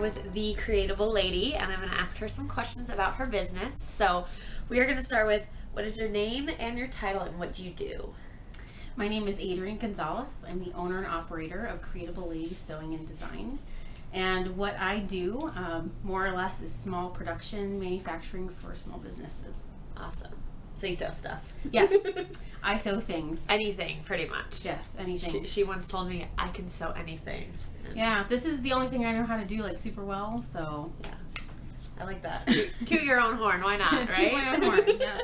with the Creatable Lady, and I'm going to ask her some questions about her business. So we are going to start with, what is your name and your title, and what do you do? My name is Adrienne Gonzalez. I'm the owner and operator of Creatable Lady Sewing and Design. And what I do, more or less, is small production manufacturing for small businesses. Awesome. So you sew stuff? Yes. I sew things. Anything, pretty much. Yes, anything. She once told me, I can sew anything. Yeah, this is the only thing I know how to do, like, super well, so. Yeah. I like that. To your own horn, why not, right? To my own horn, yeah.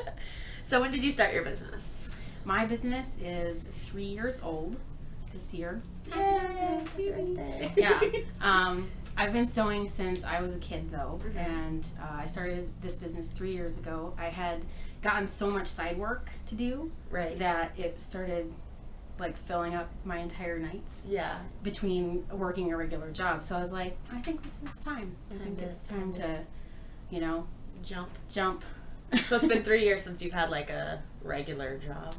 So when did you start your business? My business is 3 years old this year. Yay! Happy birthday. Yeah. I've been sewing since I was a kid, though, Mm-hmm. and I started this business 3 years ago. I had gotten so much side work to do that it started like filling up my entire nights between working a regular job. So I was like, I think this is time. I think it's time to, you know, jump. So it's been 3 years since you've had like a regular job.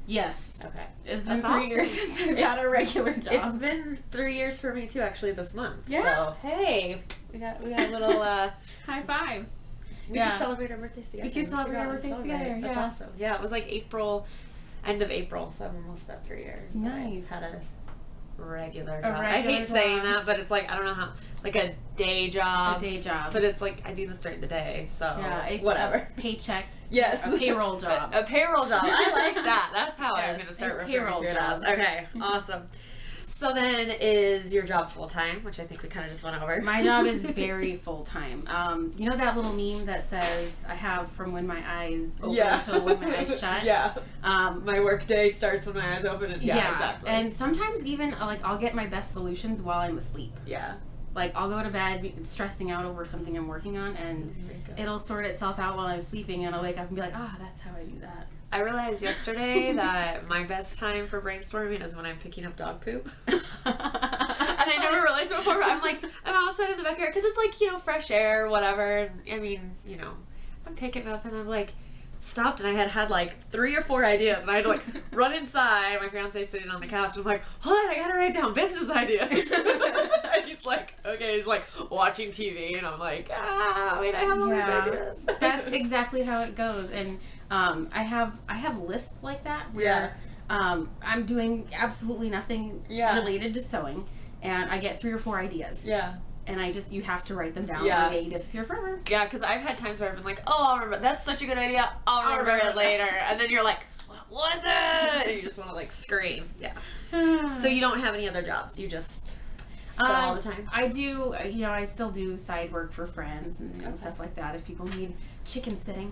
Yes. Okay. It's been 3 years since I've had a regular job. It's been 3 years for me too, actually, this month. Yeah. So hey, we got a little high five. We can celebrate our birthdays together. We can celebrate our birthdays together. That's awesome. Yeah, it was like end of April, so I'm almost at 3 years. Nice. Had a regular job. I hate saying that, but it's like, I don't know how, like a day job. A day job. But it's like, I do this during the day, so whatever. A paycheck. Yes. A payroll job. A payroll job. I like that. That's how I'm going to start payroll job. Okay, awesome. So then, is your job full-time, which I think we kind of just went over? My job is very full-time. You know that little meme that says, I have from when my eyes open until when my eyes shut? Yeah. My work day starts when my eyes open. And, exactly. And sometimes even, like, I'll get my best solutions while I'm asleep. Yeah. Like, I'll go to bed stressing out over something I'm working on, and it'll sort itself out while I'm sleeping, and I'll wake up and be like, that's how I do that. I realized yesterday that my best time for brainstorming is when I'm picking up dog poop. And I never realized before, but I'm outside in the backyard, because it's like, you know, fresh air, whatever. I mean, you know, I'm picking up, and I'm like, stopped, and I had like 3 or 4 ideas, and I had to like run inside. My fiance's sitting on the couch, and I'm like, hold on, I gotta write down business ideas. And he's like, okay, he's like watching TV, and I'm like, wait, I have all these ideas. That's exactly how it goes. And I have lists like that where I'm doing absolutely nothing related to sewing, and I get 3 or 4 ideas. Yeah. And you have to write them down. Yeah. They disappear forever. Yeah, because I've had times where I've been like, I'll remember. That's such a good idea. I'll remember it later. And then you're like, what was it? And you just want to like scream. Yeah. So you don't have any other jobs. You just sew all the time? I do. You know, I still do side work for friends and stuff like that. If people need chicken sitting.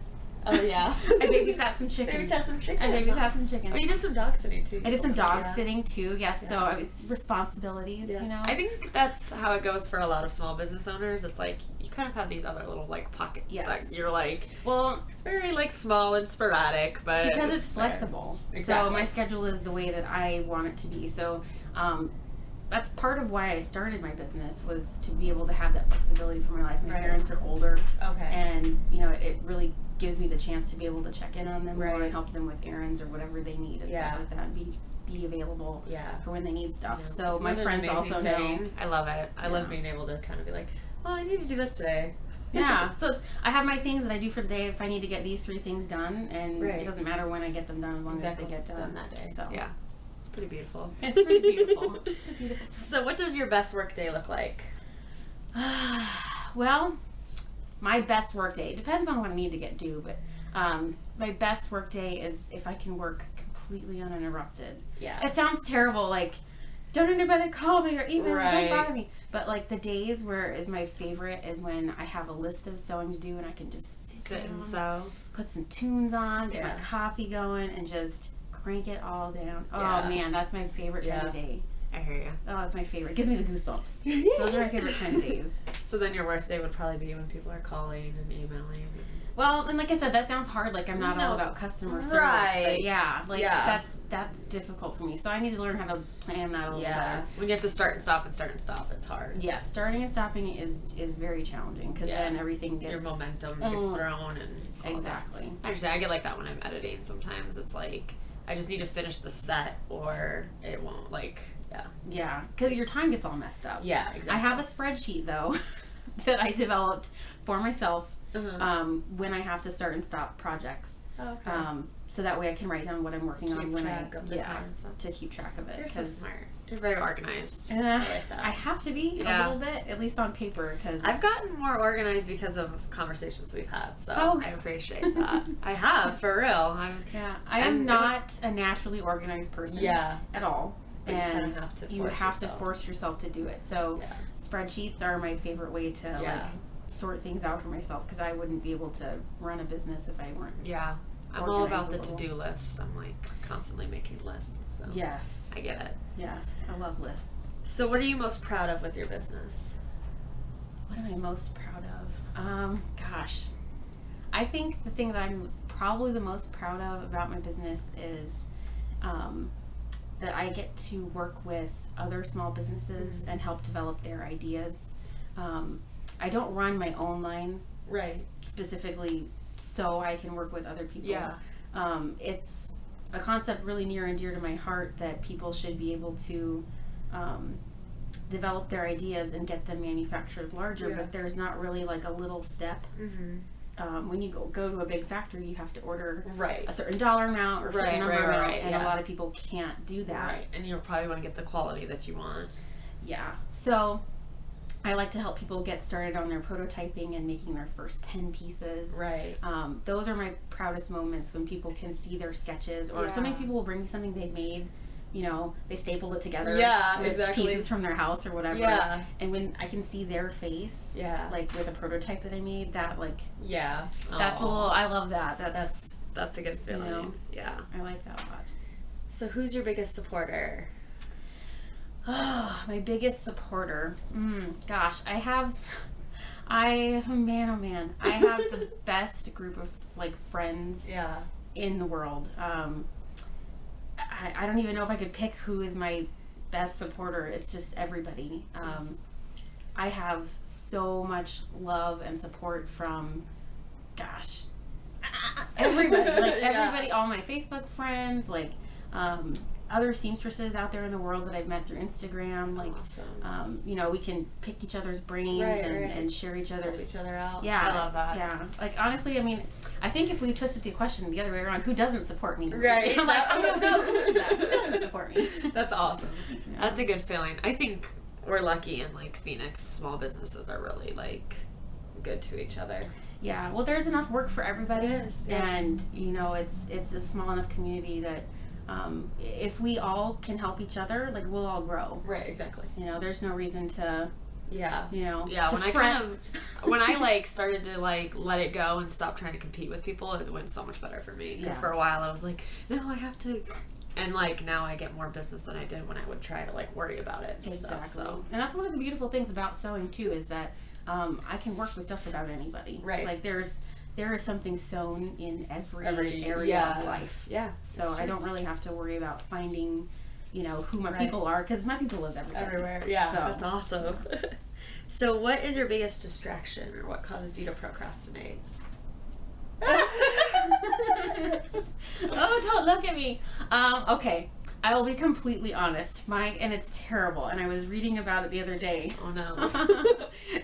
Oh, yeah. I babysat some chickens. I babysat some chickens. Oh, you did some dog sitting, too. I did some dog sitting, too. Yes, so it's responsibilities, you know. I think that's how it goes for a lot of small business owners. It's like, you kind of have these other little, like, pockets that you're like, well, it's very, like, small and sporadic, but... Because it's flexible. Exactly. So my schedule is the way that I want it to be. So, that's part of why I started my business, was to be able to have that flexibility for my life. My parents are older. Okay. And, you know, it really gives me the chance to be able to check in on them more and help them with errands or whatever they need and stuff like that, and be available for when they need stuff. Yeah. So my friends also know. I love it. I love being able to kind of be like, well, I need to do this today. Yeah. So I have my things that I do for the day if I need to get these 3 things done, and it doesn't matter when I get them done as long as they get done that day. So yeah. It's pretty beautiful. It's pretty beautiful. It's a beautiful thing. So what does your best work day look like? Well, my best work day, it depends on what I need to get due, but my best work day is if I can work completely uninterrupted. Yeah. It sounds terrible, like, don't anybody call me or email me, don't bother me. But like the days where is my favorite is when I have a list of sewing to do and I can just sit and sew, put some tunes on, get my coffee going, and just crank it all down. Oh man, that's my favorite kind of day. I hear you. Oh, that's my favorite. It gives me the goosebumps. Those are my favorite kind of days. So then your worst day would probably be when people are calling and emailing. Well, and like I said, that sounds hard. Like I'm not all about customer service. But that's difficult for me. So I need to learn how to plan that a little better. When you have to start and stop, it's hard. Yeah, starting and stopping is very challenging because then everything gets... Your momentum gets thrown and... Exactly. I understand. I get like that when I'm editing sometimes. It's like, I just need to finish the set or it won't, like... Yeah, because your time gets all messed up. Yeah, exactly. I have a spreadsheet, though, that I developed for myself when I have to start and stop projects. Oh, okay. So that way I can write down what I'm working on when track of the time and stuff. To keep track of it. You're so smart. You're very organized. I like that. I have to be a little bit, at least on paper, because I've gotten more organized because of conversations we've had. So I appreciate that. I have, for real. I am not a naturally organized person. At all. But and you have to force yourself to do it. So spreadsheets are my favorite way to like sort things out for myself, because I wouldn't be able to run a business if I weren't. I'm all about the to-do lists. I'm like constantly making lists. So yes. I get it. Yes. I love lists. So what are you most proud of with your business? What am I most proud of? Gosh. I think the thing that I'm probably the most proud of about my business is that I get to work with other small businesses and help develop their ideas. I don't run my own line specifically so I can work with other people. It's a concept really near and dear to my heart that people should be able to develop their ideas and get them manufactured larger, but there's not really like a little step. When you go to a big factory, you have to order a certain dollar amount or a certain number amount, and a lot of people can't do that. And you probably want to get the quality that you want. So I like to help people get started on their prototyping and making their first 10 pieces. Those are my proudest moments, when people can see their sketches, or sometimes people will bring me something they've made. You know, they stapled it together with pieces from their house or whatever. And when I can see their face, like with a prototype that I made, that like, that's a little, I love that. That's a good feeling. You know? I like that a lot. So who's your biggest supporter? Oh, my biggest supporter. Gosh, I have the best group of like friends in the world. I don't even know if I could pick who is my best supporter. It's just everybody. I have so much love and support from, everybody. Like everybody, all my Facebook friends, like other seamstresses out there in the world that I've met through Instagram. Like, you know, we can pick each other's brains and share each other's. Help each other out. Yeah, I love that. Yeah, like honestly, I mean, I think if we twisted the question the other way around, who doesn't support me? Right. I'm like, I don't know who doesn't support me. That's awesome. Yeah. That's a good feeling. I think we're lucky in like Phoenix. Small businesses are really like good to each other. Yeah. Well, there's enough work for everybody, and you know, it's a small enough community that. If we all can help each other, like we'll all grow. Right, exactly. You know, there's no reason to. You know. Yeah. When I like started to like let it go and stop trying to compete with people, it went so much better for me. Because for a while I was like, no, I have to. And like now I get more business than I did when I would try to like worry about it. And stuff, so. And that's one of the beautiful things about sewing too, is that I can work with just about anybody. Right. Like there is something sewn in every area of life. Yeah. So I don't really have to worry about finding, you know, who my people are, because my people live everywhere. Yeah. So. That's awesome. So what is your biggest distraction, or what causes you to procrastinate? Oh, don't look at me. Okay. I will be completely honest. And it's terrible. And I was reading about it the other day. Oh no.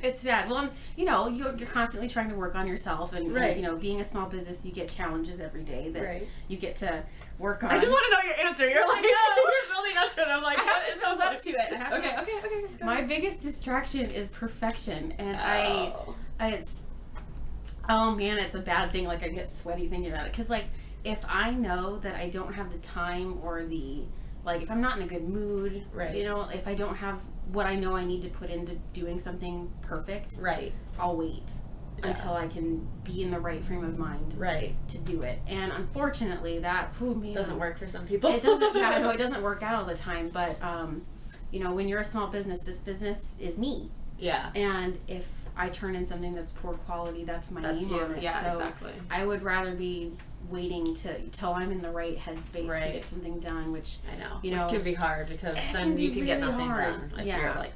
It's bad. Well, you know, you're constantly trying to work on yourself, and you know, being a small business, you get challenges every day that you get to work on. I just want to know your answer. You're like, you're building up to it. I'm like, I have to build up to it. Okay. My biggest distraction is perfection, and it's a bad thing. Like I get sweaty thinking about it, because like, if I know that I don't have the time or the, like, if I'm not in a good mood, you know, if I don't have what I know I need to put into doing something perfect, I'll wait until I can be in the right frame of mind to do it. And unfortunately, that doesn't work for some people. It doesn't. Yeah, no, it doesn't work out all the time. But you know, when you're a small business, this business is me. Yeah. And if I turn in something that's poor quality, that's my name on it. Yeah, so exactly. I would rather be waiting till I'm in the right headspace to get something done, which I know, which can be hard, because then you can get nothing done. Like you're like,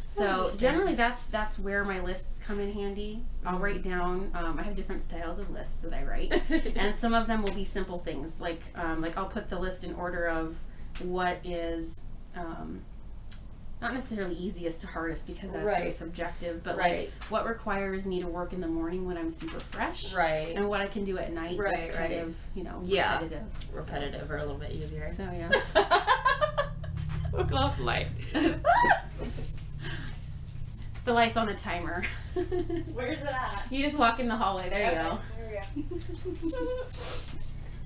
So generally, that's where my lists come in handy. I'll write down. I have different styles of lists that I write, and some of them will be simple things, like I'll put the list in order of what is not necessarily easiest to hardest because that's right. so subjective, but right. like what requires me to work in the morning when I'm super fresh, right, and what I can do at night right, that's kind of, you know, repetitive or a little bit easier. So yeah. Look off light. The light's on a timer. Where's it at? You just walk in the hallway. There you go. There we go.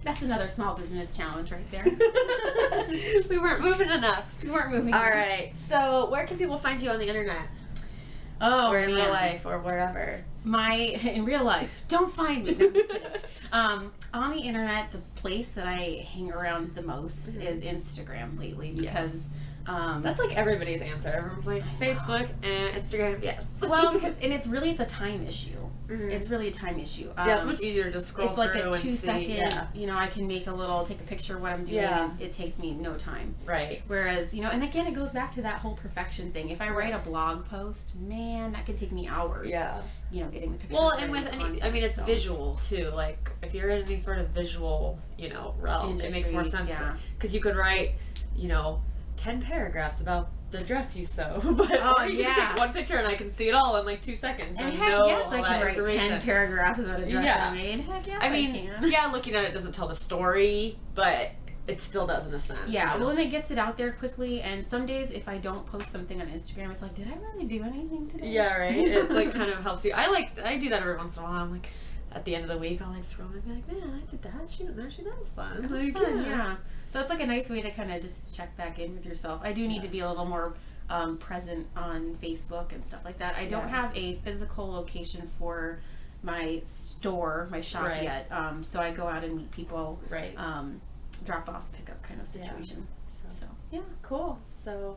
That's another small business challenge right there. We weren't moving enough. We weren't moving. All right. So, where can people find you on the internet? Oh, or in real life, or wherever? In real life, don't find me. No, I'm just kidding. On the internet, the place that I hang around the most is Instagram lately because. That's like everybody's answer. Everyone's like Facebook and Instagram. Yes. Well, it's really a time issue. Mm-hmm. It's really a time issue. Yeah, it's much easier to just scroll through and see. It's like a 2-second, you know, I can take a picture of what I'm doing and it takes me no time. Right. Whereas, you know, and again, it goes back to that whole perfection thing. If I write a blog post, man, that could take me hours. Yeah. You know, getting the pictures. Well, and with it's visual too. Like, if you're in any sort of visual, you know, realm, it makes more sense. Because you could write, you know, 10 paragraphs about the dress you sew, but you just take one picture and I can see it all in like 2 seconds. And heck yes, I can write 10 paragraphs about a dress I made. Heck yes, I can. Looking at it doesn't tell the story, but it still does in a sense. Yeah, you know? Well, and it gets it out there quickly, and some days if I don't post something on Instagram, it's like, did I really do anything today? Yeah, right. It like kind of helps you. I do that every once in a while. I'm like, at the end of the week, I'll like scroll and be like, man, I did that. Shoot, that was fun. That was fun, yeah. So it's like a nice way to kind of just check back in with yourself. I do need to be a little more present on Facebook and stuff like that. I don't have a physical location for my store, my shop yet. So I go out and meet people. Right. Drop off, pick up kind of situation. So yeah. Cool. So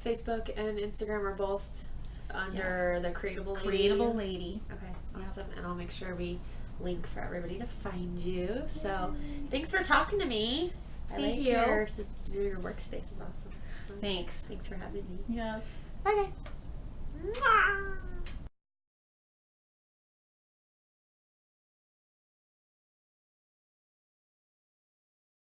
Facebook and Instagram are both under the Creatable Lady. Creatable Lady. Okay. Awesome. Yep. And I'll make sure we link for everybody to find you. So thanks for talking to me. Thank you. Your workspace is awesome. Thanks. Thanks for having me. Yes. Bye, guys. Mwah!